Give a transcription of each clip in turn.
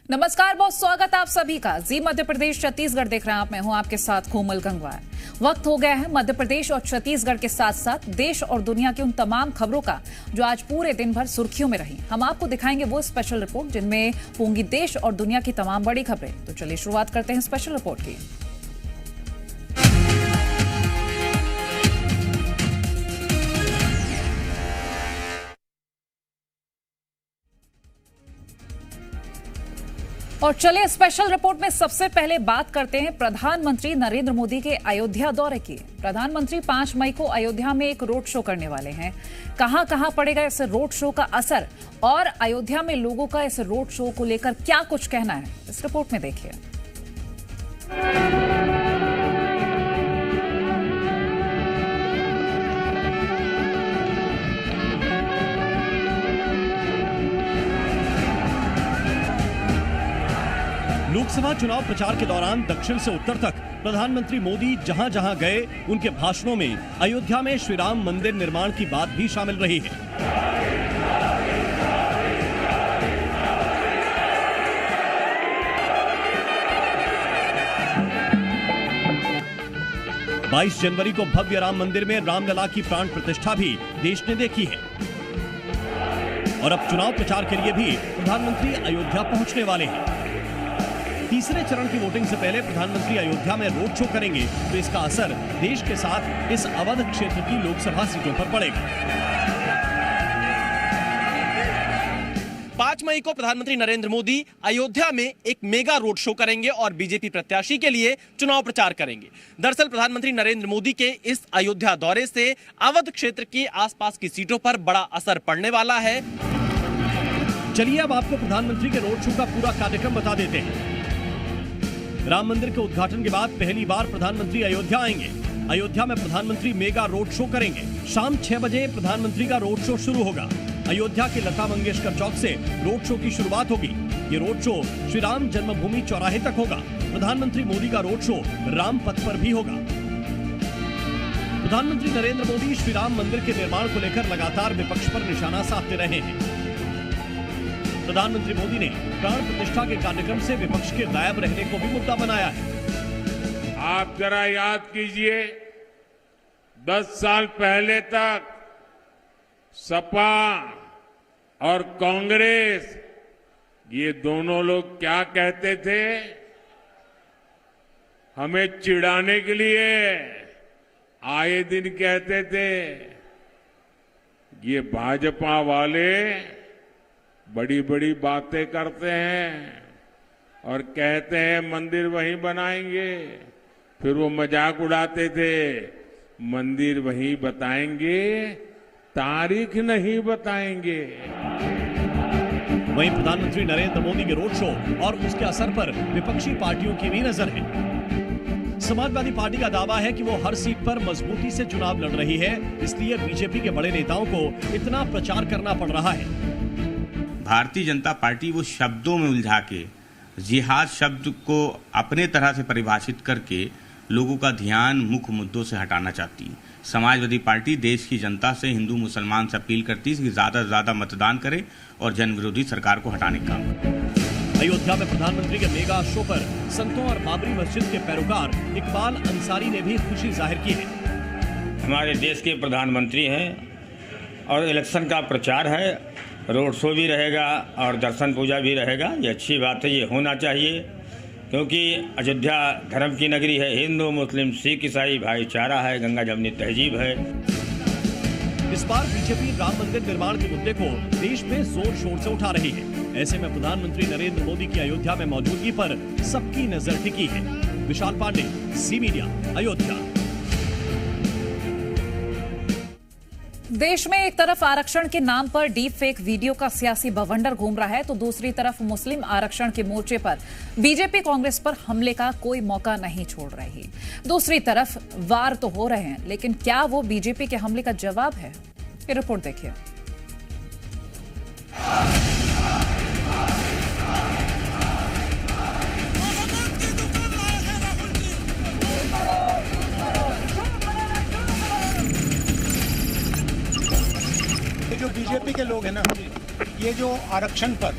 नमस्कार, बहुत स्वागत आप सभी का। जी मध्य प्रदेश छत्तीसगढ़ देख रहे हैं आप। मैं हूं आपके साथ कोमल गंगवार। वक्त हो गया है मध्य प्रदेश और छत्तीसगढ़ के साथ साथ देश और दुनिया की उन तमाम खबरों का जो आज पूरे दिन भर सुर्खियों में रही। हम आपको दिखाएंगे वो स्पेशल रिपोर्ट जिनमें होंगी देश और दुनिया की तमाम बड़ी खबरें। तो चलिए शुरुआत करते हैं स्पेशल रिपोर्ट की। और चलिए स्पेशल रिपोर्ट में सबसे पहले बात करते हैं प्रधानमंत्री नरेंद्र मोदी के अयोध्या दौरे की। प्रधानमंत्री 5 मई को अयोध्या में एक रोड शो करने वाले हैं। कहां कहां पड़ेगा इस रोड शो का असर और अयोध्या में लोगों का इस रोड शो को लेकर क्या कुछ कहना है, इस रिपोर्ट में देखिए। लोकसभा चुनाव प्रचार के दौरान दक्षिण से उत्तर तक प्रधानमंत्री मोदी जहां जहां गए उनके भाषणों में अयोध्या में श्री राम मंदिर निर्माण की बात भी शामिल रही है। बाईस जनवरी को भव्य राम मंदिर में रामलला की प्राण प्रतिष्ठा भी देश ने देखी है। और अब चुनाव प्रचार के लिए भी प्रधानमंत्री अयोध्या पहुंचने वाले हैं। तीसरे चरण की वोटिंग से पहले प्रधानमंत्री अयोध्या में रोड शो करेंगे तो इसका असर देश के साथ इस अवध क्षेत्र की लोकसभा सीटों पर पड़ेगा। 5 मई को प्रधानमंत्री नरेंद्र मोदी अयोध्या में एक मेगा रोड शो करेंगे और बीजेपी प्रत्याशी के लिए चुनाव प्रचार करेंगे। दरअसल प्रधानमंत्री नरेंद्र मोदी के इस अयोध्या दौरे से अवध क्षेत्र के आसपास की सीटों पर बड़ा असर पड़ने वाला है। चलिए अब आपको प्रधानमंत्री के रोड शो का पूरा कार्यक्रम बता देते हैं। राम मंदिर के उद्घाटन के बाद पहली बार प्रधानमंत्री अयोध्या आएंगे। अयोध्या में प्रधानमंत्री मेगा रोड शो करेंगे। शाम 6 बजे प्रधानमंत्री का रोड शो शुरू होगा। अयोध्या के लता मंगेशकर चौक से रोड शो की शुरुआत होगी। ये रोड शो श्री राम जन्मभूमि चौराहे तक होगा। प्रधानमंत्री मोदी का रोड शो राम पथ पर भी होगा। प्रधानमंत्री नरेंद्र मोदी श्री राम मंदिर के निर्माण को लेकर लगातार विपक्ष पर निशाना साधते रहे हैं। प्रधानमंत्री मोदी ने प्राण प्रतिष्ठा के कार्यक्रम से विपक्ष के गायब रहने को भी मुद्दा बनाया है। आप जरा याद कीजिए, 10 साल पहले तक सपा और कांग्रेस ये दोनों लोग क्या कहते थे? हमें चिढ़ाने के लिए आए दिन कहते थे ये भाजपा वाले बड़ी बड़ी बातें करते हैं और कहते हैं मंदिर वहीं बनाएंगे। फिर वो मजाक उड़ाते थे, मंदिर वहीं बताएंगे, तारीख नहीं बताएंगे। वहीं प्रधानमंत्री नरेंद्र मोदी के रोड शो और उसके असर पर विपक्षी पार्टियों की भी नजर है। समाजवादी पार्टी का दावा है कि वो हर सीट पर मजबूती से चुनाव लड़ रही है, इसलिए बीजेपी के बड़े नेताओं को इतना प्रचार करना पड़ रहा है। भारतीय जनता पार्टी वो शब्दों में उलझा के जिहाद शब्द को अपने तरह से परिभाषित करके लोगों का ध्यान मुख्य मुद्दों से हटाना चाहती है। समाजवादी पार्टी देश की जनता से, हिंदू मुसलमान से अपील करती है कि ज़्यादा से ज़्यादा मतदान करे और जन विरोधी सरकार को हटाने का काम करे। अयोध्या में प्रधानमंत्री के मेगा शो पर संतों और बाबरी मस्जिद के पैरोकार इकबाल अंसारी ने भी खुशी जाहिर की है। हमारे देश के प्रधानमंत्री हैं और इलेक्शन का प्रचार है, रोड शो भी रहेगा और दर्शन पूजा भी रहेगा। ये अच्छी बात है, ये होना चाहिए क्योंकि अयोध्या धर्म की नगरी है। हिंदू मुस्लिम सिख ईसाई भाईचारा है, गंगा जमनी तहजीब है। इस बार बीजेपी राम मंदिर निर्माण के मुद्दे को देश में जोर शोर से उठा रही है। ऐसे में प्रधानमंत्री नरेंद्र मोदी की अयोध्या में मौजूदगी पर सबकी नजर टिकी है। विशाल पांडे, सी मीडिया, अयोध्या। देश में एक तरफ आरक्षण के नाम पर डीप फेक वीडियो का सियासी बवंडर घूम रहा है तो दूसरी तरफ मुस्लिम आरक्षण के मोर्चे पर बीजेपी कांग्रेस पर हमले का कोई मौका नहीं छोड़ रही। दूसरी तरफ वार तो हो रहे हैं, लेकिन क्या वो बीजेपी के हमले का जवाब है? ये रिपोर्ट देखिए। जो बीजेपी के लोग हैं ना, ये जो आरक्षण पर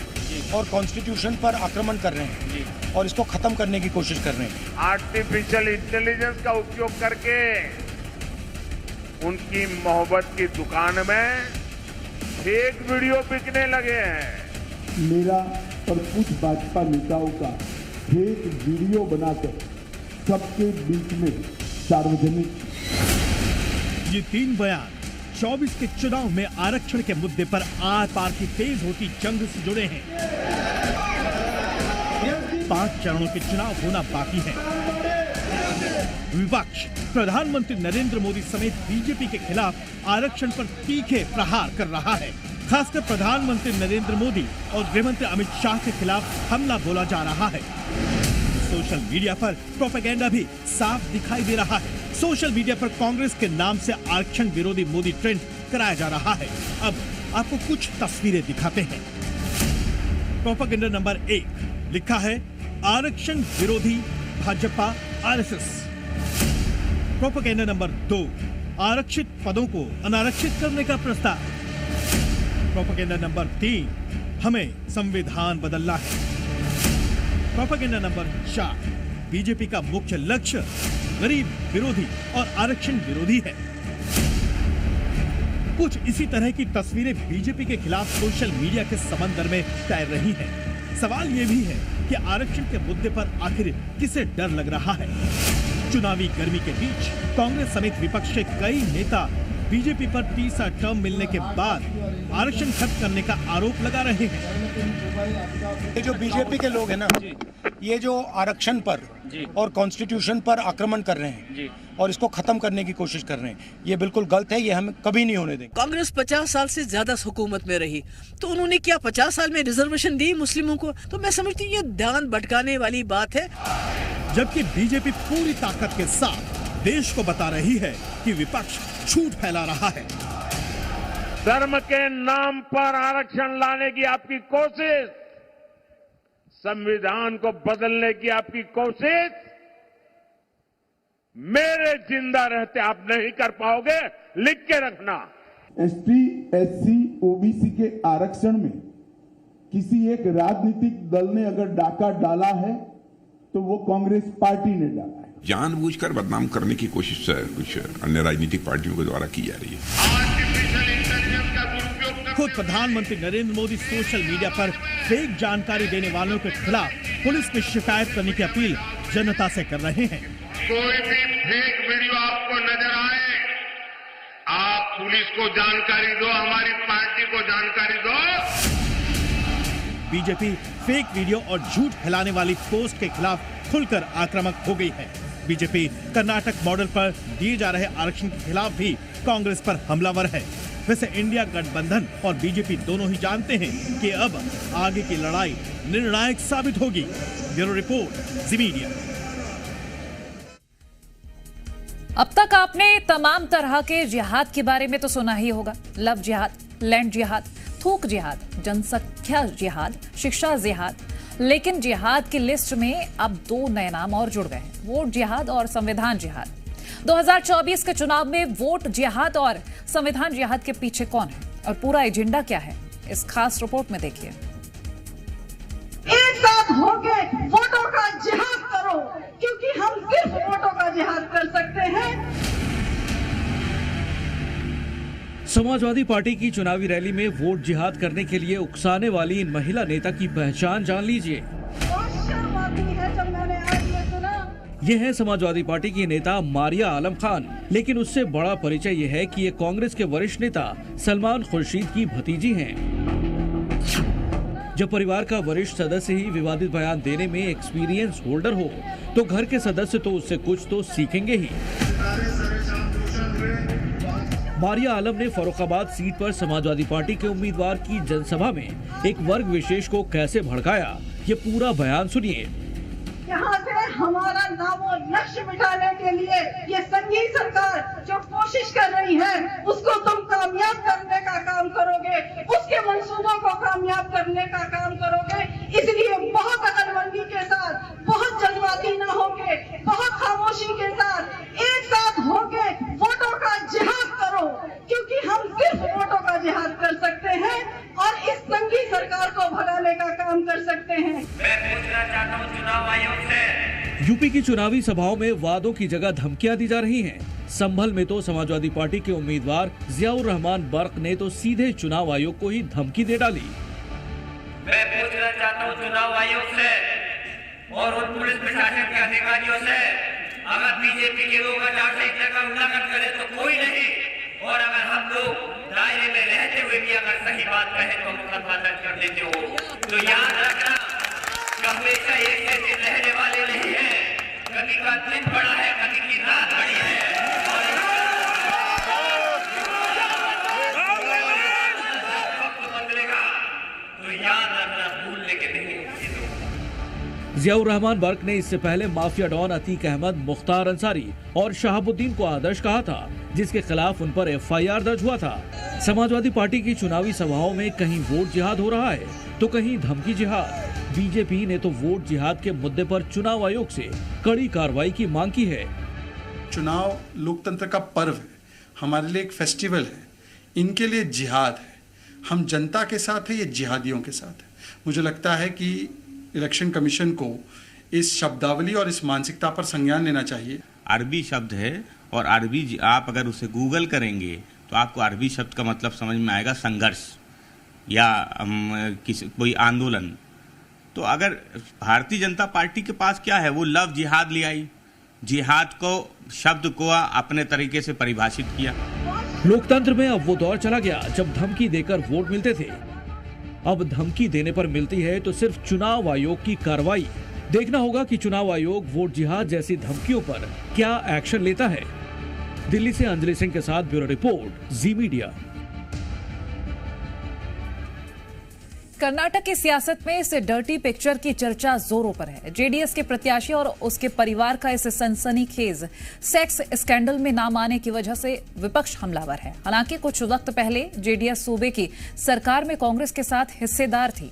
और कॉन्स्टिट्यूशन पर आक्रमण कर रहे हैं और इसको खत्म करने की कोशिश कर रहे हैं। आर्टिफिशियल इंटेलिजेंस का उपयोग करके उनकी मोहब्बत की दुकान में फेक वीडियो बिकने लगे हैं। मेरा और कुछ भाजपा नेताओं का फेक वीडियो बनाकर सबके बीच में सार्वजनिक। ये 3 बयान 24 के चुनाव में आरक्षण के मुद्दे पर आर पार की तेज होती जंग से जुड़े हैं। 5 चरणों के चुनाव होना बाकी है। विपक्ष प्रधानमंत्री नरेंद्र मोदी समेत बीजेपी के खिलाफ आरक्षण पर तीखे प्रहार कर रहा है। खासकर प्रधानमंत्री नरेंद्र मोदी और गृहमंत्री अमित शाह के खिलाफ हमला बोला जा रहा है। सोशल मीडिया पर प्रोपेगेंडा भी साफ दिखाई दे रहा है। सोशल मीडिया पर कांग्रेस के नाम से आरक्षण विरोधी मोदी ट्रेंड कराया जा रहा है। अब आपको कुछ तस्वीरें दिखाते हैं। प्रोपेगेंडा नंबर 1 लिखा है आरक्षण विरोधी भाजपा आरएसएस। प्रोपेगेंडा नंबर 2 आरक्षित पदों को अनारक्षित करने का प्रस्ताव। प्रोपेगेंडा नंबर 3 हमें संविधान बदलना है। प्रोपेगेंडा नंबर 4 बीजेपी का मुख्य लक्ष्य गरीब विरोधी और आरक्षण विरोधी है। कुछ इसी तरह की तस्वीरें बीजेपी के खिलाफ सोशल मीडिया के समंदर में तैर रही हैं। सवाल यह भी है कि आरक्षण के मुद्दे पर आखिर किसे डर लग रहा है। चुनावी गर्मी के बीच कांग्रेस समेत विपक्ष के कई नेता बीजेपी पर तीसरा टर्म मिलने के बाद आरक्षण खत्म करने का आरोप लगा रहे हैं। ये जो बीजेपी के लोग हैं ना, ये जो आरक्षण पर और कॉन्स्टिट्यूशन पर आक्रमण कर रहे हैं और इसको खत्म करने की कोशिश कर रहे हैं, ये बिल्कुल गलत है। ये हम कभी नहीं होने देंगे। कांग्रेस 50 साल से ज्यादा हुकूमत में रही, तो उन्होंने क्या 50 साल में रिजर्वेशन दी मुस्लिमों को? तो मैं समझती हूँ ये ध्यान भटकाने वाली बात है। जबकि बीजेपी पूरी ताकत के साथ देश को बता रही है कि विपक्ष झूठ फैला रहा है। धर्म के नाम पर आरक्षण लाने की आपकी कोशिश, संविधान को बदलने की आपकी कोशिश, मेरे जिंदा रहते आप नहीं कर पाओगे, लिख के रखना। एसटी, एससी, ओबीसी के आरक्षण में किसी एक राजनीतिक दल ने अगर डाका डाला है तो वो कांग्रेस पार्टी ने डाला है। जानबूझकर बदनाम करने की कोशिश कुछ अन्य राजनीतिक पार्टियों के द्वारा की जा रही है। खुद प्रधानमंत्री नरेंद्र मोदी सोशल मीडिया पर फेक जानकारी देने वालों के खिलाफ पुलिस में शिकायत करने की अपील जनता से कर रहे हैं। कोई भी फेक वीडियो आपको नजर आए, आप पुलिस को जानकारी दो, हमारी पार्टी को जानकारी दो। बीजेपी फेक वीडियो और झूठ फैलाने वाली पोस्ट के खिलाफ खुलकर आक्रामक हो गई है। बीजेपी कर्नाटक मॉडल पर दिए जा रहे आरक्षण के खिलाफ भी कांग्रेस पर हमलावर है। वैसे इंडिया गठबंधन और बीजेपी दोनों ही जानते हैं कि अब आगे की लड़ाई निर्णायक साबित होगी। ब्यूरो रिपोर्ट, जी मीडिया। अब तक आपने तमाम तरह के जिहाद के बारे में तो सुना ही होगा। लव जिहाद, लैंड जिहाद, थूक जिहाद, जनसंख्या जिहाद, शिक्षा जिहाद। लेकिन जिहाद की लिस्ट में अब 2 नए नाम और जुड़ गए हैं, वोट जिहाद और संविधान जिहाद। 2024 के चुनाव में वोट जिहाद और संविधान जिहाद के पीछे कौन है और पूरा एजेंडा क्या है, इस खास रिपोर्ट में देखिए। एक साथ होके वोटों का जिहाद करो, क्योंकि हम सिर्फ वोटों का जिहाद कर सकते हैं। समाजवादी पार्टी की चुनावी रैली में वोट जिहाद करने के लिए उकसाने वाली इन महिला नेता की पहचान जान लीजिए। ये है समाजवादी पार्टी की नेता मारिया आलम खान। लेकिन उससे बड़ा परिचय यह है कि ये कांग्रेस के वरिष्ठ नेता सलमान खुर्शीद की भतीजी हैं। जब परिवार का वरिष्ठ सदस्य ही विवादित बयान देने में एक्सपीरियंस होल्डर हो, तो घर के सदस्य तो उससे कुछ तो सीखेंगे ही। मारिया आलम ने फर्रुखाबाद सीट पर समाजवादी पार्टी के उम्मीदवार की जनसभा में एक वर्ग विशेष को कैसे भड़काया, ये पूरा बयान सुनिए। यहाँ से हमारा नामो लक्ष्य मिटाने के लिए ये संघी सरकार जो कोशिश कर रही है, उसको तुम कामयाब करने का काम करोगे, उसके मंसूबों को कामयाब करने का काम करोगे। इसलिए बहुत अकलमंदी के साथ, बहुत जल्दबाजी न होके, बहुत खामोशी के साथ एक साथ होके वोटों का जिहाद करो, क्योंकि हम सिर्फ वोटों का जिहाद कर सकते हैं और इस संघी सरकार को भगाने का काम मैं पूछना चाहता हूँ चुनाव आयोग से। यूपी की चुनावी सभाओं में वादों की जगह धमकियां दी जा रही हैं। संभल में तो समाजवादी पार्टी के उम्मीदवार जियाउर रहमान बर्क ने तो सीधे चुनाव आयोग को ही धमकी दे डाली। मैं पूछना चाहता हूँ चुनाव आयोग से और उन पुलिस प्रशासन के अधिकारियों से, अगर बीजेपी के लोग आचारसंहिता का उल्लंघन करे तो कोई नहीं, और अगर हम लोग दायरे में रहते हुए भी अगर सही बात कहें तो मुकदमा दर्ज कर देते हो। तो याद रखना कि हमेशा एक से दिन रहने वाले नहीं है। कभी का दिन बड़ा है, कभी की रात बड़ी है। तो याद रखना, भूलने के नहीं। जियाउर रहमान बर्क ने इससे पहले माफिया डॉन अतीक अहमद, मुख्तार अंसारी और शहाबुद्दीन को आदर्श कहा था, जिसके खिलाफ उन पर एफआईआर दर्ज हुआ था। समाजवादी पार्टी की चुनावी सभाओं में कहीं वोट जिहाद हो रहा है तो कहीं धमकी जिहाद। बीजेपी ने तो वोट जिहाद के मुद्दे पर चुनाव आयोग से कड़ी कार्रवाई की मांग की है। चुनाव लोकतंत्र का पर्व है, हमारे लिए एक फेस्टिवल है, इनके लिए जिहाद है। हम जनता के साथ है, ये जिहादियों के साथ है। मुझे लगता है कि इलेक्शन कमीशन को इस शब्दावली और इस मानसिकता पर संज्ञान लेना चाहिए। अरबी शब्द है और अरबी आप अगर उसे गूगल करेंगे तो आपको अरबी शब्द का मतलब समझ में आएगा संघर्ष या कोई आंदोलन। तो अगर भारतीय जनता पार्टी के पास क्या है, वो लव जिहाद ले आई, जिहाद को शब्द को अपने तरीके से परिभाषित किया। लोकतंत्र में अब वो दौर चला गया जब धमकी देकर वोट मिलते थे। अब धमकी देने पर मिलती है तो सिर्फ चुनाव आयोग की कार्रवाई। देखना होगा कि चुनाव आयोग वोट जिहाद जैसी धमकियों पर क्या एक्शन लेता है। दिल्ली से अंजलि सिंह के साथ ब्यूरो रिपोर्ट, जी मीडिया। कर्नाटक की सियासत में इस डर्टी पिक्चर की चर्चा जोरों पर है। जेडीएस के प्रत्याशी और उसके परिवार का इस सनसनीखेज सेक्स स्कैंडल में नाम आने की वजह से विपक्ष हमलावर है। हालांकि कुछ वक्त पहले जेडीएस सूबे की सरकार में कांग्रेस के साथ हिस्सेदार थी,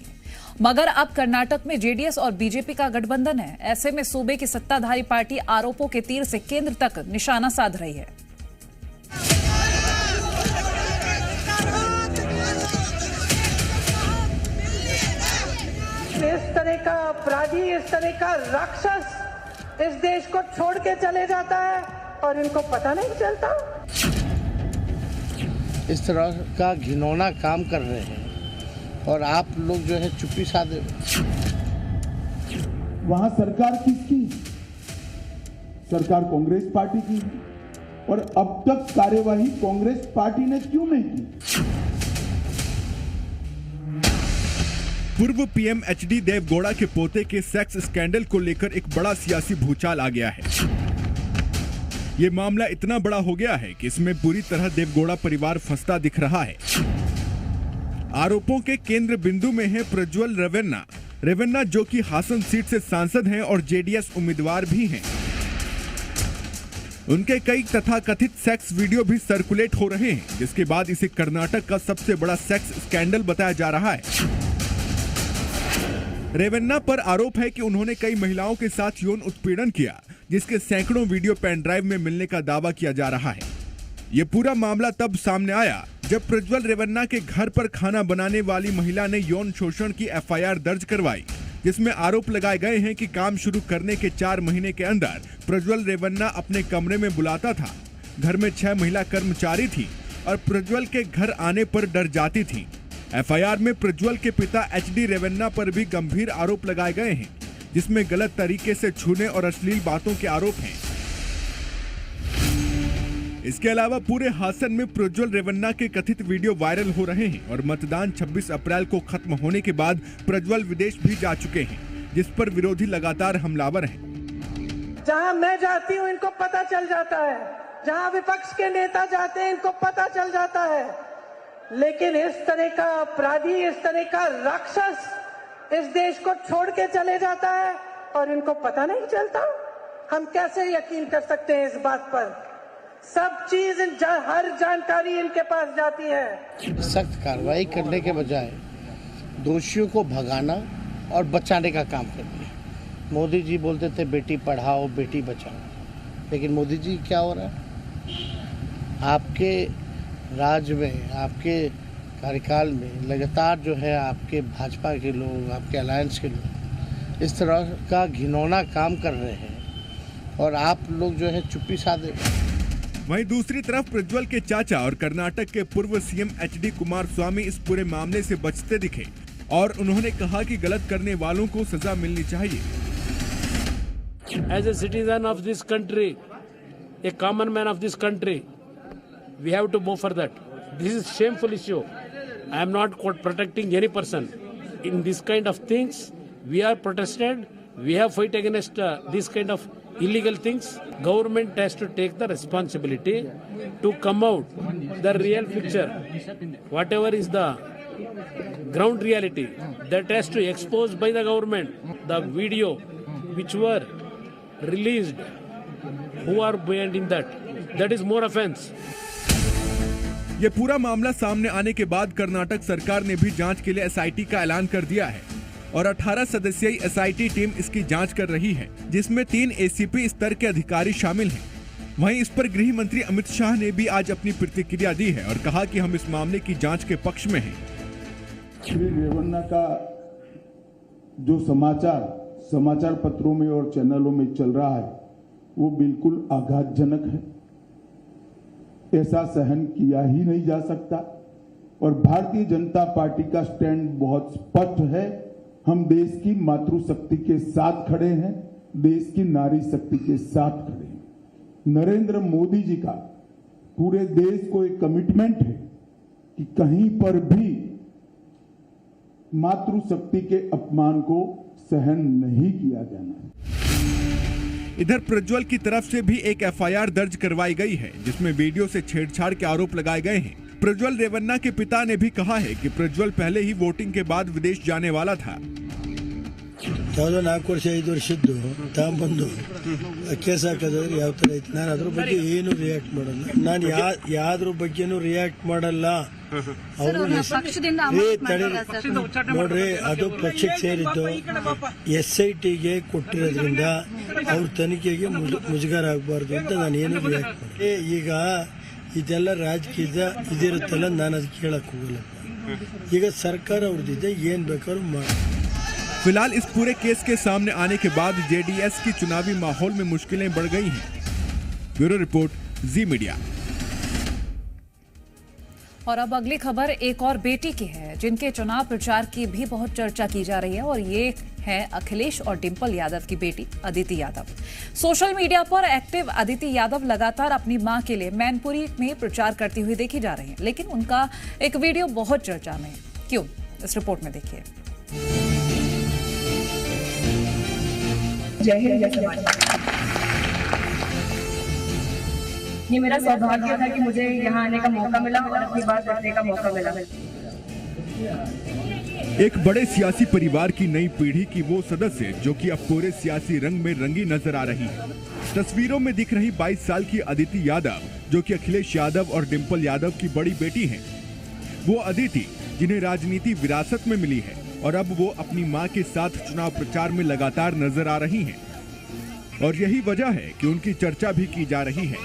मगर अब कर्नाटक में जेडीएस और बीजेपी का गठबंधन है। ऐसे में सूबे की सत्ताधारी पार्टी आरोपों के तीर से केंद्र तक निशाना साध रही है। इस तरह का अपराधी, इस तरह का राक्षस इस देश को छोड़ के चले जाता है और इनको पता नहीं चलता। इस तरह का घिनौना काम कर रहे हैं और आप लोग जो है चुप्पी साधे। वहां सरकार किसकी? सरकार कांग्रेस पार्टी की, और अब तक कार्यवाही कांग्रेस पार्टी ने क्यों नहीं की? पूर्व पीएम एचडी देवगौड़ा के पोते के सेक्स स्कैंडल को लेकर एक बड़ा सियासी भूचाल आ गया है। ये मामला इतना बड़ा हो गया है कि इसमें बुरी तरह देवगौड़ा परिवार फंसता दिख रहा है। आरोपों के केंद्र बिंदु में है प्रज्वल रेवन्ना जो कि हासन सीट से सांसद हैं और जेडीएस उम्मीदवार भी हैं। उनके कई तथाकथित सेक्स वीडियो भी सर्कुलेट हो रहे हैं, जिसके बाद इसे कर्नाटक का सबसे बड़ा सेक्स स्कैंडल बताया जा रहा है। रेवन्ना पर आरोप है कि उन्होंने कई महिलाओं के साथ यौन उत्पीड़न किया, जिसके सैकड़ों वीडियो पेन ड्राइव में मिलने का दावा किया जा रहा है। यह पूरा मामला तब सामने आया जब प्रज्वल रेवन्ना के घर पर खाना बनाने वाली महिला ने यौन शोषण की एफआईआर दर्ज करवाई, जिसमें आरोप लगाए गए हैं कि काम शुरू करने के 4 महीने के अंदर प्रज्वल रेवन्ना अपने कमरे में बुलाता था। घर में 6 महिला कर्मचारी थी और प्रज्वल के घर आने पर डर जाती थी। एफआईआर में प्रज्वल के पिता एचडी रेवन्ना पर भी गंभीर आरोप लगाए गए हैं, जिसमें गलत तरीके से छूने और अश्लील बातों के आरोप हैं। इसके अलावा पूरे हासन में प्रज्वल रेवन्ना के कथित वीडियो वायरल हो रहे हैं और मतदान 26 अप्रैल को खत्म होने के बाद प्रज्वल विदेश भी जा चुके हैं, जिस पर विरोधी लगातार हमलावर हैं। जहां मैं जाती हूं इनको पता चल जाता है, जहां विपक्ष के नेता जाते हैं इनको पता चल जाता है, लेकिन इस तरह का अपराधी, इस तरह का राक्षस इस देश को छोड़ के चले जाता है और इनको पता नहीं चलता। हम कैसे यकीन कर सकते हैं इस बात पर? सब चीज, हर जानकारी इनके पास जाती है। सख्त कार्रवाई करने के बजाय दोषियों को भगाना और बचाने का काम करते हैं। मोदी जी बोलते थे बेटी पढ़ाओ बेटी बचाओ, लेकिन मोदी जी क्या हो रहा है? आपके राज्य में, आपके कार्यकाल में लगातार जो है आपके भाजपा के लोग, आपके अलायंस के लोग इस तरह का घिनौना काम कर रहे हैं और आप लोग जो है चुप्पी साधे। वहीं दूसरी तरफ प्रज्वल के चाचा और कर्नाटक के पूर्व सीएम एचडी कुमारस्वामी इस पूरे मामले से बचते दिखे और उन्होंने कहा कि गलत करने वालों को सजा मिलनी चाहिए। As a citizen of this country, a common man of this country, we have to move for that. This is shameful issue. I am not protecting any person. In this kind of things, we are protested. We have fight against this kind of illegal things. Government has to take the responsibility to come out the real picture. Whatever is the ground reality, that has to expose by the government. The video which were released, who are behind in that is more offense. ये पूरा मामला सामने आने के बाद कर्नाटक सरकार ने भी जांच के लिए एसआईटी का ऐलान कर दिया है और 18 सदस्यीय एसआईटी टीम इसकी जांच कर रही है, जिसमें 3 एसीपी स्तर के अधिकारी शामिल हैं। वहीं इस पर गृह मंत्री अमित शाह ने भी आज अपनी प्रतिक्रिया दी है और कहा कि हम इस मामले की जांच के पक्ष में हैं। श्री रेवन्ना का जो समाचार पत्रों में और चैनलों में चल रहा है वो बिल्कुल आघातजनक है। ऐसा सहन किया ही नहीं जा सकता और भारतीय जनता पार्टी का स्टैंड बहुत स्पष्ट है। हम देश की मातृशक्ति के साथ खड़े हैं, देश की नारी शक्ति के साथ खड़े हैं। नरेंद्र मोदी जी का पूरे देश को एक कमिटमेंट है कि कहीं पर भी मातृशक्ति के अपमान को सहन नहीं किया जाना। इधर प्रज्वल की तरफ से भी एक एफआईआर दर्ज करवाई गई है, जिसमें वीडियो से छेड़छाड़ के आरोप लगाए गए हैं। प्रज्वल रेवन्ना के पिता ने भी कहा है कि प्रज्वल पहले ही वोटिंग के बाद विदेश जाने वाला था। ಯಾವುದೋ 4 ವರ್ಷ 5 ವರ್ಷದ್ದು ತಗೊಂಬಂದು ಕೇಸ್ ಹಾಕಿದ್ರೆ ಯಾವ ತರ ಇತ್ತು, ನಾನು ಅದ್ರ ಬಗ್ಗೆ ಏನು ರಿಯಾಕ್ಟ್ ಮಾಡಲ್ಲ, ನಾನು ಯಾವ್ದ್ರ ಬಗ್ಗೆನೂ ರಿಯಾಕ್ಟ್ ಮಾಡಲ್ಲ। ಅವರು ನೋಡ್ರಿ, ಅದು ಪಕ್ಷಕ್ಕೆ ಸೇರಿದ್ದು SITಗೆ ಕೊಟ್ಟಿರೋದ್ರಿಂದ ಅವ್ರ ತನಿಖೆಗೆ ಮುಜುಗರ ಆಗಬಾರ್ದು ಅಂತ ನಾನು ಏನು ರಿಯಾಕ್ಟ್ ಮಾಡಿ। ಈಗ ಇದೆಲ್ಲ ರಾಜಕೀಯದ ಇದಿರುತ್ತಲ್ಲ, ನಾನು ಅದಕ್ಕೆ ಕೇಳಕ್ ಹೋಗಲ್ಲ। ಈಗ ಸರ್ಕಾರ ಅವ್ರದ್ದಿದೆ, ಏನ್ ಬೇಕಾದ್ರೂ ಮಾಡಿ। फिलहाल इस पूरे केस के सामने आने के बाद जेडीएस की चुनावी माहौल में मुश्किलें बढ़ गई हैं। ब्यूरो रिपोर्ट, जी मीडिया। और अब अगली खबर एक और बेटी की है, जिनके चुनाव प्रचार की भी बहुत चर्चा की जा रही है और ये है अखिलेश और डिंपल यादव की बेटी अदिति यादव। सोशल मीडिया पर एक्टिव अदिति यादव लगातार अपनी मां के लिए मैनपुरी में प्रचार करती हुई देखी जा रही है, लेकिन उनका एक वीडियो बहुत चर्चा में। क्यों, इस रिपोर्ट में देखिए। जय हिंद, जय समाज। ये मेरा सौभाग्य था कि मुझे यहाँ आने का मौका मिला और अपनी बात रखने का मौका मिला। एक बड़े सियासी परिवार की नई पीढ़ी की वो सदस्य जो कि अब पूरे सियासी रंग में रंगी नजर आ रही है। तस्वीरों में दिख रही 22 साल की अदिति यादव, जो कि अखिलेश यादव और डिंपल यादव की बड़ी बेटी हैं। वो अदिति जिन्हें राजनीति विरासत में मिली है और अब वो अपनी मां के साथ चुनाव प्रचार में लगातार नजर आ रही हैं और यही वजह है कि उनकी चर्चा भी की जा रही है।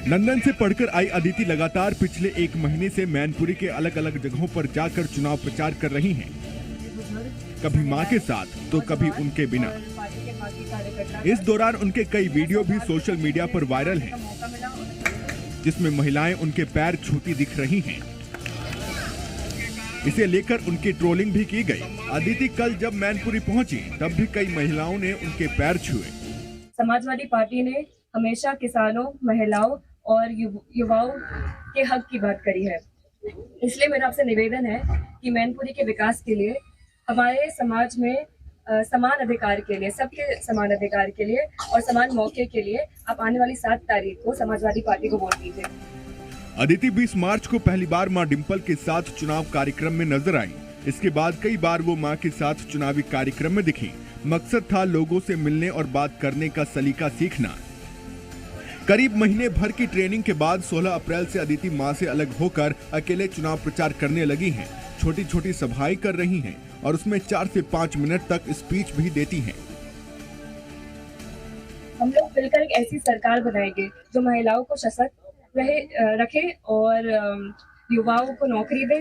लंदन से पढ़कर आई अदिति लगातार पिछले 1 महीने से मैनपुरी के अलग अलग जगहों पर जाकर चुनाव प्रचार कर रही हैं, कभी मां के साथ तो कभी उनके बिना। इस दौरान उनके कई वीडियो भी सोशल मीडिया पर वायरल हैं, जिसमें महिलाएं उनके पैर छूती दिख रही हैं। इसे लेकर उनकी ट्रोलिंग भी की गई। अदिति कल जब मैनपुरी पहुंची तब भी कई महिलाओं ने उनके पैर छुए। समाजवादी पार्टी ने हमेशा किसानों, महिलाओं और युवाओं के हक की बात करी है, इसलिए मेरा आपसे निवेदन है कि मैनपुरी के विकास के लिए, हमारे समाज में समान अधिकार के लिए, सबके समान अधिकार के लिए और समान मौके के लिए आप आने वाली 7 तारीख को समाजवादी पार्टी को वोट दीजिए। अदिति 20 मार्च को पहली बार मां डिंपल के साथ चुनाव कार्यक्रम में नजर आई। इसके बाद कई बार वो मां के साथ चुनावी कार्यक्रम में दिखी। मकसद था लोगों से मिलने और बात करने का सलीका सीखना। करीब महीने भर की ट्रेनिंग के बाद 16 अप्रैल से अदिति मां से अलग होकर अकेले चुनाव प्रचार करने लगी हैं। छोटी छोटी सभाएं कर रही हैं और उसमें 4 से 5 मिनट तक स्पीच भी देती हैं। हम लोग मिलकर एक ऐसी सरकार बनाएंगे जो महिलाओं को सशक्त रखे और युवाओं को नौकरी दे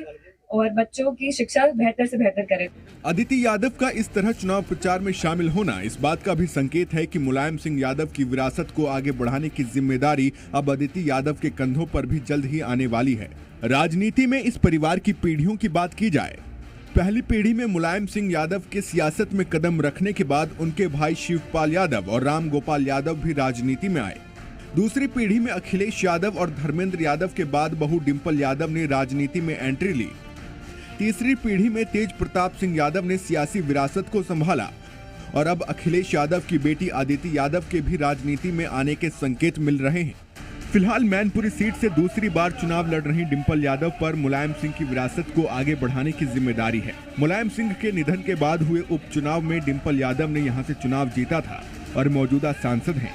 और बच्चों की शिक्षा बेहतर से बेहतर करें। अदिति यादव का इस तरह चुनाव प्रचार में शामिल होना इस बात का भी संकेत है कि मुलायम सिंह यादव की विरासत को आगे बढ़ाने की जिम्मेदारी अब अदिति यादव के कंधों पर भी जल्द ही आने वाली है। राजनीति में इस परिवार की पीढ़ियों की बात की जाए, पहली पीढ़ी में मुलायम सिंह यादव के सियासत में कदम रखने के बाद उनके भाई शिवपाल यादव और राम गोपाल यादव भी राजनीति में आए। दूसरी पीढ़ी में अखिलेश यादव और धर्मेंद्र यादव के बाद बहू डिंपल यादव ने राजनीति में एंट्री ली। तीसरी पीढ़ी में तेज प्रताप सिंह यादव ने सियासी विरासत को संभाला और अब अखिलेश यादव की बेटी अदिति यादव के भी राजनीति में आने के संकेत मिल रहे हैं। फिलहाल मैनपुरी सीट से दूसरी बार चुनाव लड़ रही डिंपल यादव पर मुलायम सिंह की विरासत को आगे बढ़ाने की जिम्मेदारी है। मुलायम सिंह के निधन के बाद हुए उपचुनाव में डिंपल यादव ने यहां से चुनाव जीता था और मौजूदा सांसद हैं।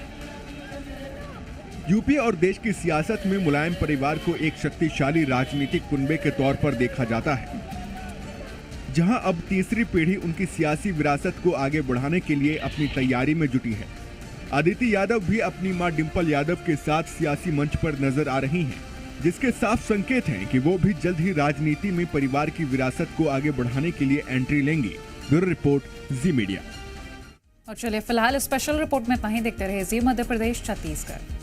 यूपी और देश की सियासत में मुलायम परिवार को एक शक्तिशाली राजनीतिक कुनबे के तौर पर देखा जाता है, जहां अब तीसरी पीढ़ी उनकी सियासी विरासत को आगे बढ़ाने के लिए अपनी तैयारी में जुटी है। अदिति यादव भी अपनी मां डिंपल यादव के साथ सियासी मंच पर नजर आ रही हैं, जिसके साफ संकेत हैं कि वो भी जल्द ही राजनीति में परिवार की विरासत को आगे बढ़ाने के लिए एंट्री लेंगी। ब्यूरो रिपोर्ट, जी मीडिया। और चलिए फिलहाल स्पेशल रिपोर्ट में इतना ही। देखते रहे जी मध्य प्रदेश छत्तीसगढ़।